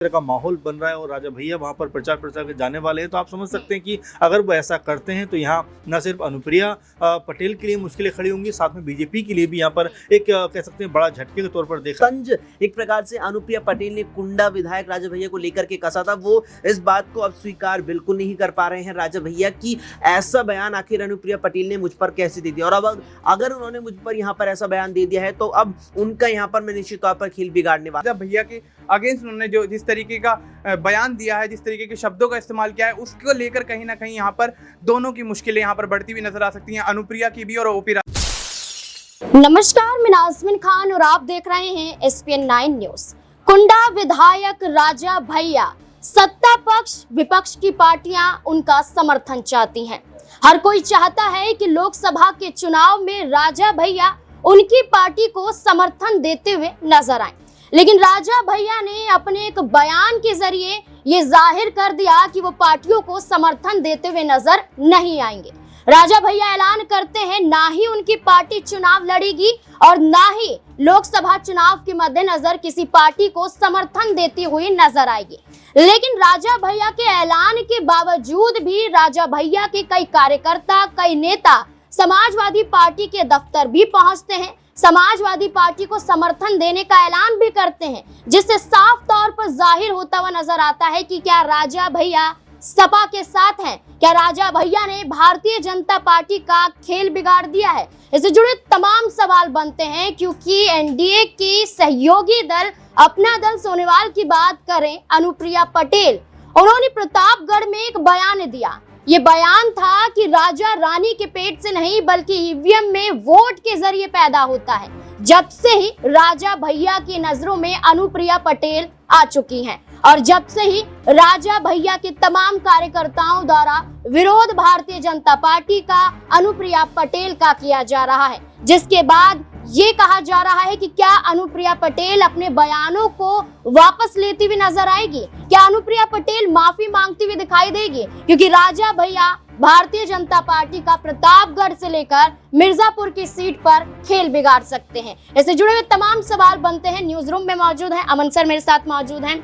तरह का माहौल बन रहा है और राजा भैया वहाँ पर प्रचार प्रसार के जाने वाले हैं, तो आप समझ सकते हैं कि अगर वो ऐसा करते हैं तो यहाँ न सिर्फ अनुप्रिया पटेल के लिए मुश्किलें खड़ी होंगी, साथ में बीजेपी के लिए भी यहाँ पर एक कह सकते हैं बड़ा झटके के तौर पर देखा। तंज एक प्रकार से अनुप्रिया पटेल ने कुंडा विधायक राजा भैया को लेकर के कसा था, वो इस बात को अब स्वीकार बिल्कुल नहीं कर पा रहे हैं राजा भैया की ऐसा बयान आखिर अनुप्रिया पटेल ने मुझ पर कैसे दे दिया। और अब अगर उन्होंने मुझ पर यहाँ पर ऐसा बयान दे दिया है तो अब उनका यहाँ पर मैं निश्चित तौर पर खेल बिगाड़ने वाला। भैया के अगेंस्ट उन्होंने जो जिस तरीके का बयान दिया है, जिस तरीके के शब्दों का इस्तेमाल किया है, उसको लेकर कहीं ना कहीं यहाँ पर दोनों की मुश्किलें यहाँ पर बढ़ती हुई नजर आ सकती हैं, अनुप्रिया की भी और ओपी। नमस्कार, मैं नाज़मीन खान और आप देख रहे हैं SPN 9 न्यूज। कुंडा विधायक राजा भैया, सत्ता पक्ष विपक्ष की पार्टियां उनका समर्थन चाहती हैं। हर कोई चाहता है कि लोकसभा के चुनाव में राजा भैया उनकी पार्टी को समर्थन देते हुए नजर आए, लेकिन राजा भैया ने अपने एक बयान के जरिए ये जाहिर कर दिया कि वो पार्टियों को समर्थन देते हुए नजर नहीं आएंगे। राजा भैया ऐलान करते हैं ना ही उनकी पार्टी चुनाव लड़ेगी और ना ही लोकसभा चुनाव के मद्देनजर किसी पार्टी को समर्थन देती हुई नजर आएगी। लेकिन राजा भैया के ऐलान के बावजूद भी राजा भैया के कई कार्यकर्ता, कई नेता समाजवादी पार्टी के दफ्तर भी पहुंचते हैं, समाजवादी पार्टी को समर्थन देने का ऐलान भी करते हैं, जिससे साफ तौर पर जाहिर होता हुआ नजर आता है कि क्या राजा भैया सपा के साथ हैं, क्या राजा भैया ने भारतीय जनता पार्टी का खेल बिगाड़ दिया है। इससे जुड़े तमाम सवाल बनते हैं, क्योंकि एनडीए की सहयोगी दल अपना दल सोनेवाल की बात करें, अनुप्रिया पटेल, उन्होंने प्रतापगढ़ में एक बयान दिया। ये बयान था कि राजा रानी के पेट से नहीं बल्कि ईवीएम में वोट के जरिए पैदा होता है। जब से ही राजा भैया की नजरों में अनुप्रिया पटेल आ चुकी हैं और जब से ही राजा भैया के तमाम कार्यकर्ताओं द्वारा विरोध भारतीय जनता पार्टी का, अनुप्रिया पटेल का किया जा रहा है, जिसके बाद ये कहा जा रहा है कि क्या अनुप्रिया पटेल अपने बयानों को वापस लेती हुई नजर आएगी, क्या अनुप्रिया पटेल माफी मांगती हुई दिखाई देगी, क्योंकि राजा भैया भारतीय जनता पार्टी का प्रतापगढ़ से लेकर मिर्जापुर की सीट पर खेल बिगाड़ सकते हैं। इससे जुड़े हुए तमाम सवाल बनते हैं। न्यूज रूम में मौजूद हैं अमन सर, मेरे साथ मौजूद हैं।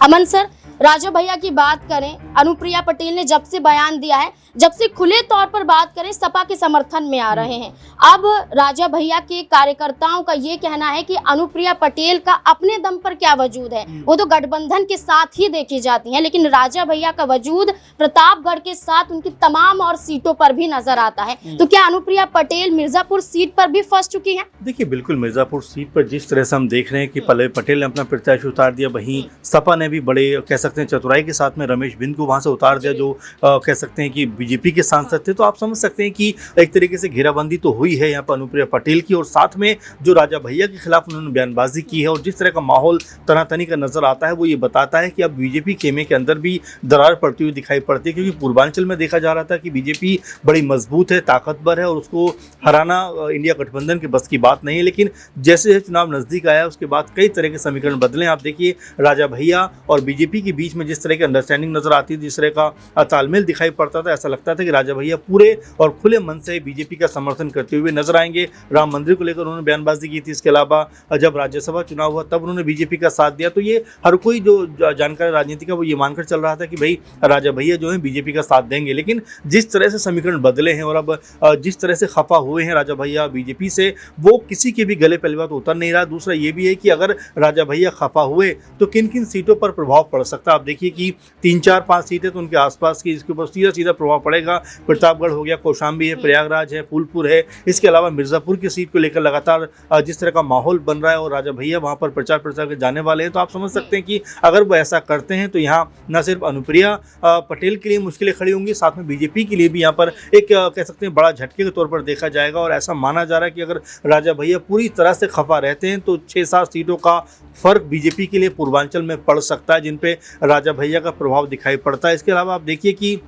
अमन सर, राजा भैया की बात करें, अनुप्रिया पटेल ने जब से बयान दिया है, जब से खुले तौर पर बात करें, सपा के समर्थन में आ रहे हैं। अब राजा भैया के कार्यकर्ताओं का ये कहना है कि अनुप्रिया पटेल का अपने दम पर क्या वजूद है, वो तो गठबंधन के साथ ही देखी जाती हैं, लेकिन राजा भैया का वजूद प्रतापगढ़ के साथ उनकी तमाम और सीटों पर भी नजर आता है। तो क्या अनुप्रिया पटेल मिर्जापुर सीट पर भी फंस चुकी है? देखिए, बिल्कुल मिर्जापुर सीट पर जिस तरह से हम देख रहे हैं कि पल्लवी पटेल ने अपना प्रत्याशी उतार दिया, वहीं सपा ने भी बड़े कह सकते हैं चतुराई के साथ में रमेश बिंद को वहां से उतार दिया, जो कह सकते हैं कि बीजेपी के सांसद थे। तो आप समझ सकते हैं कि एक तरीके से घेराबंदी तो हुई है यहाँ पर अनुप्रिया पटेल की, और साथ में जो राजा भैया के खिलाफ उन्होंने बयानबाजी की है और जिस तरह का माहौल तनातनी का नजर आता है, वो ये बताता है कि अब बीजेपी खेमे के अंदर भी दरार पड़ती हुई दिखाई पड़ती है, क्योंकि पूर्वांचल में देखा जा रहा था कि बीजेपी बड़ी मजबूत है, ताकतवर है और उसको हराना इंडिया गठबंधन के बस की बात नहीं है। लेकिन जैसे चुनाव नजदीक आया उसके बाद कई तरह के समीकरण बदले। आप देखिए, राजा भैया और बीजेपी के बीच में जिस तरह की अंडरस्टैंडिंग नजर आती थी, जिस तरह का तालमेल दिखाई पड़ता था, ऐसा लगता था कि राजा भैया पूरे और खुले मन से बीजेपी का समर्थन करते हुए नजर आएंगे। राम मंदिर को लेकर उन्होंने बयानबाजी की थी, इसके अलावा जब राज्यसभा चुनाव हुआ तब उन्होंने बीजेपी का साथ दिया। तो ये हर कोई जो जानकार राजनीति का वो ये मानकर चल रहा था कि भाई राजा भैया जो है बीजेपी का साथ देंगे। लेकिन जिस तरह से समीकरण बदले हैं और अब जिस तरह से खफा हुए हैं राजा भैया बीजेपी से, वो किसी के भी गले पहली बात उतर नहीं रहा। दूसरा ये भी है कि अगर राजा भैया खफा हुए तो किन किन सीटों पर प्रभाव पड़ सकता है। आप देखिए कि 3, 4, 5 सीटें तो उनके आसपास की, इसके ऊपर सीधा सीधा प्रभाव पड़ेगा। प्रतापगढ़ हो गया, कौशाम्बी है, प्रयागराज है, फूलपुर है, इसके अलावा मिर्जापुर की सीट को लेकर लगातार जिस तरह का माहौल बन रहा है और राजा भैया वहां पर प्रचार प्रसार के जाने वाले हैं, तो आप समझ सकते हैं कि अगर वो ऐसा करते हैं तो यहाँ न सिर्फ अनुप्रिया पटेल के लिए मुश्किलें खड़ी होंगी, साथ में बीजेपी के लिए भी यहाँ पर एक कह सकते हैं बड़ा झटके के तौर पर देखा जाएगा। और ऐसा माना जा रहा है कि अगर राजा भैया पूरी तरह से खफा रहते हैं तो 6-7 सीटों का फर्क बीजेपी के लिए पूर्वांचल में पड़ सकता है, जिन पे राजा भैया का प्रभाव दिखाई पड़ता है। इसके अलावा आप देखिए कि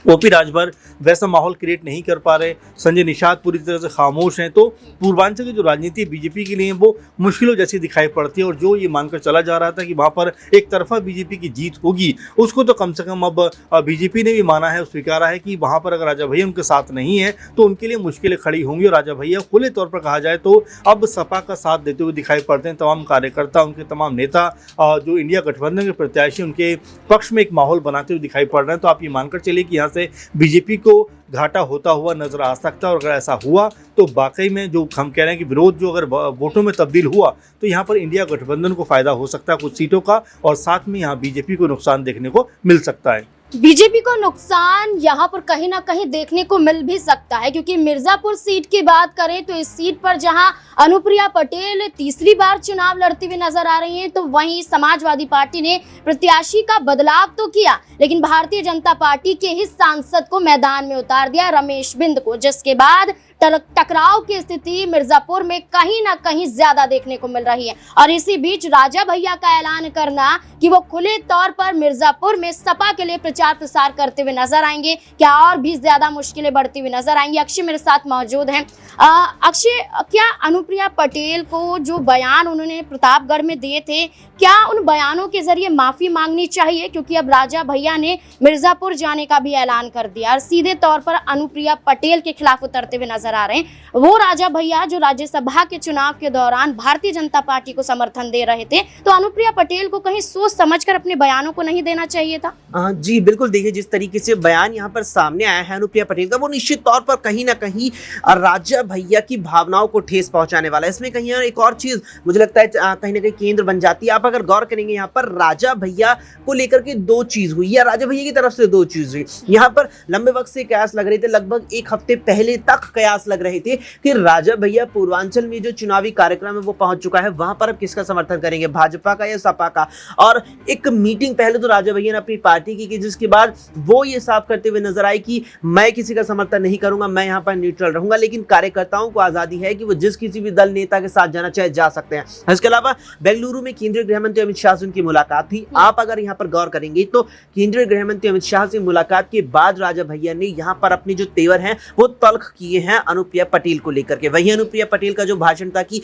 ओपी राजभर वैसा माहौल क्रिएट नहीं कर पा रहे, संजय निषाद पूरी तरह से खामोश हैं। तो पूर्वांचल की जो राजनीति बीजेपी के लिए वो मुश्किलों जैसी दिखाई पड़ती है और जो ये मानकर चला जा रहा था कि वहाँ पर एक तरफा बीजेपी की जीत होगी, उसको तो कम से कम अब बीजेपी ने भी माना है, स्वीकारा है कि वहाँ पर अगर राजा भैया उनके साथ नहीं है तो उनके लिए मुश्किलें खड़ी होंगी। और राजा भैया खुले तौर पर कहा जाए तो अब सपा का साथ देते हुए दिखाई पड़ते हैं। तमाम कार्यकर्ता, उनके तमाम नेता जो इंडिया गठबंधन के प्रत्याशी, उनके पक्ष में एक माहौल बनाते हुए दिखाई पड़ रहे हैं। तो आप ये मानकर चलिए कि यहाँ से बीजेपी को घाटा होता हुआ नजर आ सकता है। और अगर ऐसा हुआ तो वाकई में जो हम कह रहे हैं कि विरोध जो अगर वोटों में तब्दील हुआ तो यहाँ पर इंडिया गठबंधन को फायदा हो सकता है कुछ सीटों का, और साथ में यहाँ बीजेपी को नुकसान देखने को मिल सकता है। बीजेपी को नुकसान यहाँ पर कहीं ना कहीं देखने को मिल भी सकता है, क्योंकि मिर्जापुर सीट की बात करें तो इस सीट पर जहां अनुप्रिया पटेल तीसरी बार चुनाव लड़ती हुई नजर आ रही हैं, तो वहीं समाजवादी पार्टी ने प्रत्याशी का बदलाव तो किया, लेकिन भारतीय जनता पार्टी के ही सांसद को मैदान में उतार दिया, रमेश बिंद को, जिसके बाद टकराव की स्थिति मिर्जापुर में कहीं ना कहीं ज्यादा देखने को मिल रही है। और इसी बीच राजा भैया का ऐलान करना कि वो खुले तौर पर मिर्जापुर में सपा के लिए प्रचार प्रसार करते हुए नजर आएंगे, क्या और भी ज्यादा मुश्किलें बढ़ती हुई नजर आएंगी। अक्षय मेरे साथ मौजूद हैं। अक्षय, क्या अनुप्रिया पटेल को जो बयान उन्होंने प्रतापगढ़ में दिए थे, क्या उन बयानों के जरिए माफी मांगनी चाहिए? क्योंकि अब राजा भैया ने मिर्जापुर जाने का भी ऐलान कर दिया और सीधे तौर पर अनुप्रिया पटेल के खिलाफ उतरते हुए नजर आ रहे हैं। वो राजा भैया जो राज्यसभा के चुनाव के दौरान भारतीय जनता पार्टी को समर्थन दे रहे थे, तो अनुप्रिया पटेल को कहीं सोच समझकर अपने बयानों को नहीं देना चाहिए था? जी बिल्कुल, देखिए जिस तरीके से बयान यहाँ पर सामने आया है अनुप्रिया पटेल का, वो निश्चित तौर पर कहीं ना कहीं राजा भैया की भावनाओं को ठेस पहुंचाने वाला है। इसमें कहीं एक और चीज मुझे लगता है कहीं ना कहीं केंद्र बन जाती है। आप अगर गौर करेंगे यहाँ पर राजा भैया को लेकर के दो चीज हुई, या राजा भैया की तरफ से दो चीज हुई। यहाँ पर लंबे वक्त से कयास लग रहे थे, लगभग एक हफ्ते पहले तक कयास लग रहे थे कि राजा भैया पूर्वांचल में जो चुनावी कार्यक्रम है वो पहुंच चुका है, वहां पर अब किसका समर्थन करेंगे, भाजपा का या सपा का। और एक मीटिंग पहले तो राजा भैया ने अपनी पार्टी की, जिसके बाद वो ये साफ करते हुए नजर आए कि मैं किसी का समर्थन नहीं करूंगा, मैं यहाँ पर न्यूट्रल रहूंगा, लेकिन कार्यकर्ताओं को आजादी है कि वो जिस किसी भी दल नेता के साथ जाना चाहे जा सकते हैं। इसके अलावा बेंगलुरु में केंद्रीय गृह मंत्री अमित शाह से उनकी मुलाकात थी। आप अगर यहाँ पर गौर करेंगे तो केंद्रीय गृह मंत्री अमित शाह से मुलाकात के बाद राजा भैया ने यहाँ पर अपने जो तेवर हैं वो तल्ख किए हैं अनुप्रिया पटेल को लेकर के। वही अनुप्रिया पटेल का जो भाषण था कि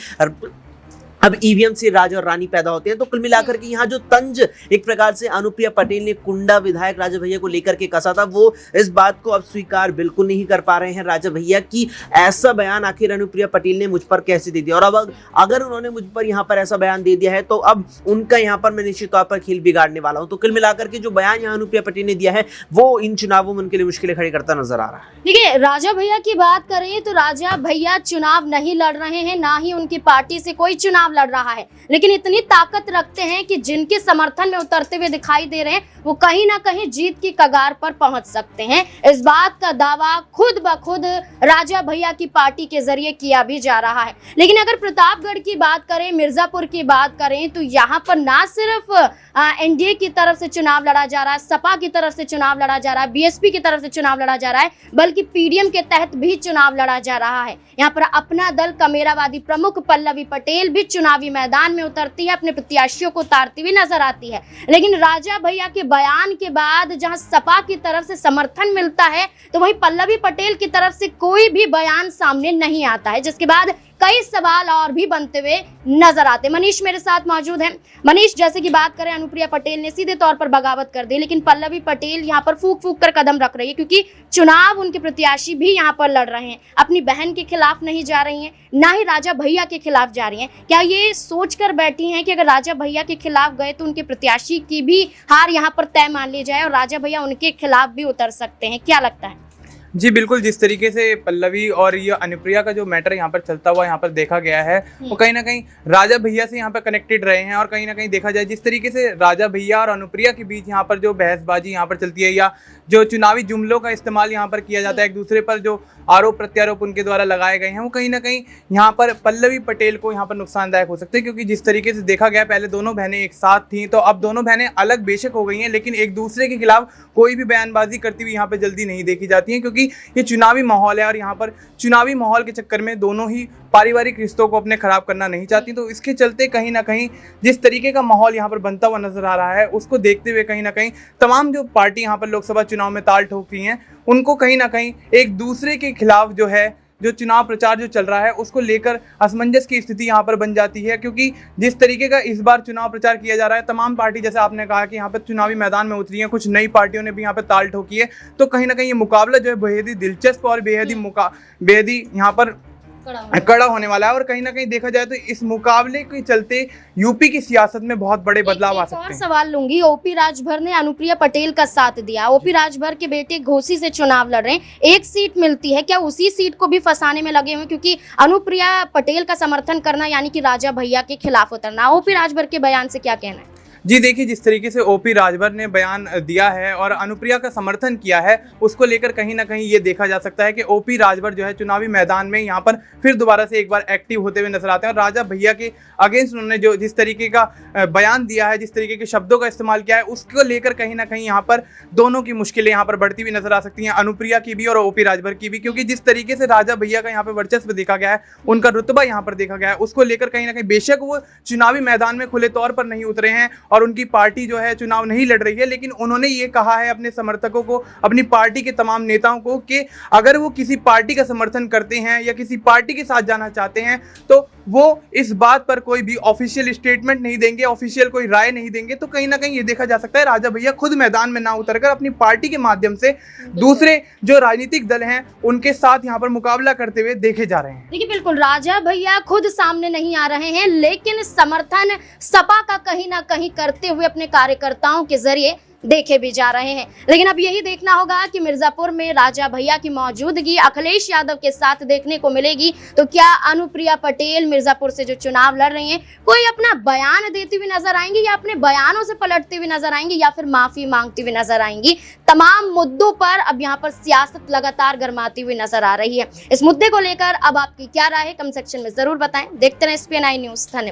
अब ईवीएम से राजा और रानी पैदा होते हैं, तो कुल मिलाकर के यहाँ जो तंज एक प्रकार से अनुप्रिया पटेल ने कुंडा विधायक राजा भैया को लेकर के कसा था, वो इस बात को अब स्वीकार बिल्कुल नहीं कर पा रहे हैं राजा भैया की ऐसा बयान आखिर अनुप्रिया पटेल ने मुझ पर कैसे दे दिया। और अब अगर उन्होंने मुझ पर यहाँ पर ऐसा बयान दे दिया है तो अब उनका यहाँ पर मैं निश्चित तौर पर खेल बिगाड़ने वाला हूँ। तो कुल मिलाकर के जो बयान यहाँ अनुप्रिया पटेल ने दिया है वो इन चुनावों में उनके लिए मुश्किलें खड़ी करता नजर आ रहा है। देखिए, राजा भैया की बात करें तो राजा भैया चुनाव नहीं लड़ रहे हैं, ना ही उनकी पार्टी से कोई चुनाव लड़ रहा है, लेकिन इतनी ताकत रखते हैं कि जिनके समर्थन में उतरते हुए दिखाई दे रहे हैं वो कहीं ना कहीं जीत की कगार पर पहुंच सकते हैं। इस बात का दावा खुद ब खुद राजा भैया की पार्टी के जरिए किया भी जा रहा है। लेकिन अगर प्रतापगढ़ की बात करें, मिर्जापुर की बात करें, तो यहाँ पर ना सिर्फ एनडीए की तरफ से चुनाव लड़ा जा रहा है, सपा की तरफ से चुनाव लड़ा जा रहा है, बीएसपी की तरफ से चुनाव लड़ा जा रहा है, बल्कि पीडीएम के तहत भी चुनाव लड़ा जा रहा है। यहाँ पर अपना दल कमेरावादी प्रमुख पल्लवी पटेल भी चुनावी मैदान में उतरती है, अपने प्रत्याशियों को उतारती हुई नजर आती है। लेकिन राजा भैया के बयान के बाद जहां सपा की तरफ से समर्थन मिलता है, तो वहीं पल्लवी पटेल की तरफ से कोई भी बयान सामने नहीं आता है, जिसके बाद कई सवाल और भी बनते हुए नजर आते हैं। मनीष मेरे साथ मौजूद हैं। मनीष, जैसे कि बात करें, अनुप्रिया पटेल ने सीधे तौर पर बगावत कर दी, लेकिन पल्लवी पटेल यहाँ पर फूक फूक कर कदम रख रही है, क्योंकि चुनाव उनके प्रत्याशी भी यहाँ पर लड़ रहे हैं, अपनी बहन के खिलाफ नहीं जा रही हैं, ना ही राजा भैया के खिलाफ जा रही हैं। क्या ये सोच कर बैठी हैं कि अगर राजा भैया के खिलाफ गए तो उनके प्रत्याशी की भी हार यहाँ पर तय मान ली जाए और राजा भैया उनके खिलाफ भी उतर सकते हैं? क्या लगता है? जी बिल्कुल, जिस तरीके से पल्लवी और ये अनुप्रिया का जो मैटर यहाँ पर चलता हुआ यहाँ पर देखा गया है, वो कहीं ना कहीं राजा भैया से यहाँ पर कनेक्टेड रहे हैं। और कहीं ना कहीं देखा जाए जिस तरीके से राजा भैया और अनुप्रिया के बीच यहाँ पर जो बहसबाजी यहाँ पर चलती है, या जो चुनावी जुमलों का इस्तेमाल यहाँ पर किया जाता है, एक दूसरे पर जो आरोप प्रत्यारोप उनके द्वारा लगाए गए हैं, वो कहीं ना कहीं यहाँ पर पल्लवी पटेल को यहाँ पर नुकसानदायक हो सकते हैं। क्योंकि जिस तरीके से देखा गया, पहले दोनों बहनें एक साथ थीं, तो अब दोनों बहनें अलग बेशक हो गई हैं, लेकिन एक दूसरे के खिलाफ कोई भी बयानबाजी करती हुई यहाँ पर जल्दी नहीं देखी जाती है, क्योंकि ये चुनावी माहौल है और यहाँ पर चुनावी माहौल के चक्कर में दोनों ही पारिवारिक रिश्तों को अपने खराब करना नहीं चाहती। तो इसके चलते कहीं ना कहीं जिस तरीके का माहौल यहाँ पर बनता हुआ नजर आ रहा है, उसको देखते हुए कहीं ना कहीं तमाम जो पार्टी यहाँ पर लोकसभा चुनाव में ताल ठोकती हैं, उनको कहीं ना कहीं एक दूसरे के खिलाफ जो है जो चुनाव प्रचार जो चल रहा है उसको लेकर असमंजस की स्थिति यहाँ पर बन जाती है, क्योंकि जिस तरीके का इस बार चुनाव प्रचार किया जा रहा है, तमाम पार्टी जैसे आपने कहा कि यहाँ पर चुनावी मैदान में उतरी है, कुछ नई पार्टियों ने भी यहाँ पर ताल ठोकी है, तो कहीं ना कहीं ये मुकाबला जो है बेहद ही दिलचस्प और बेहद ही यहाँ पर कड़ा होने वाला है। और कहीं ना कहीं देखा जाए तो इस मुकाबले के चलते यूपी की सियासत में बहुत बड़े बदलाव आ सकते और हैं। सवाल लूंगी, ओपी राजभर ने अनुप्रिया पटेल का साथ दिया, ओपी राजभर के बेटे घोसी से चुनाव लड़ रहे हैं, एक सीट मिलती है, क्या उसी सीट को भी फंसाने में लगे हुए, क्योंकि अनुप्रिया पटेल का समर्थन करना यानी कि राजा भैया के खिलाफ उतरना। ओपी राजभर के बयान से क्या कहना है? जी देखिए, जिस तरीके से ओपी राजभर ने बयान दिया है और अनुप्रिया का समर्थन किया है, उसको लेकर कहीं ना कहीं ये देखा जा सकता है कि ओपी राजभर जो है चुनावी मैदान में यहाँ पर फिर दोबारा से एक बार एक्टिव होते हुए नजर आते हैं। और राजा भैया के अगेंस्ट उन्होंने जो जिस तरीके का बयान दिया है, जिस तरीके के शब्दों का इस्तेमाल किया है, उसको लेकर कहीं ना कहीं यहाँ पर दोनों की मुश्किलें यहाँ पर बढ़ती हुई नजर आ सकती हैं, अनुप्रिया की भी और ओपी राजभर की भी, क्योंकि जिस तरीके से राजा भैया का यहाँ पर वर्चस्व देखा गया है, उनका रुतबा यहाँ पर देखा गया है, उसको लेकर कहीं ना कहीं बेशक वो चुनावी मैदान में खुले तौर पर नहीं उतरे हैं और उनकी पार्टी जो है चुनाव नहीं लड़ रही है, लेकिन उन्होंने ये कहा है अपने समर्थकों को, अपनी पार्टी के तमाम नेताओं को, कि अगर वो किसी पार्टी का समर्थन करते हैं या किसी पार्टी के साथ जाना चाहते हैं तो वो इस बात पर कोई भी ऑफिशियल स्टेटमेंट नहीं देंगे, ऑफिशियल कोई राय नहीं देंगे। तो कहीं ना कहीं ये देखा जा सकता है राजा भैया खुद मैदान में ना उतरकर अपनी पार्टी के माध्यम से दूसरे जो राजनीतिक दल हैं उनके साथ यहाँ पर मुकाबला करते हुए देखे जा रहे हैं। देखिए, बिल्कुल राजा भैया खुद सामने नहीं आ रहे हैं, लेकिन समर्थन सपा का कहीं ना कहीं करते हुए अपने कार्यकर्ताओं के जरिए देखे भी जा रहे हैं। लेकिन अब यही देखना होगा कि मिर्जापुर में राजा भैया की मौजूदगी अखिलेश यादव के साथ देखने को मिलेगी, तो क्या अनुप्रिया पटेल मिर्जापुर से जो चुनाव लड़ रही हैं कोई अपना बयान देती हुई नजर आएंगी, या अपने बयानों से पलटती हुई नजर आएंगी, या फिर माफी मांगती हुई नजर आएंगी? तमाम मुद्दों पर अब यहाँ पर सियासत लगातार गर्माती हुई नजर आ रही है। इस मुद्दे को लेकर अब आपकी क्या राय है, कमेंट सेक्शन में जरूर बताएं। देखते रहे SPN9 न्यूज। धन्यवाद।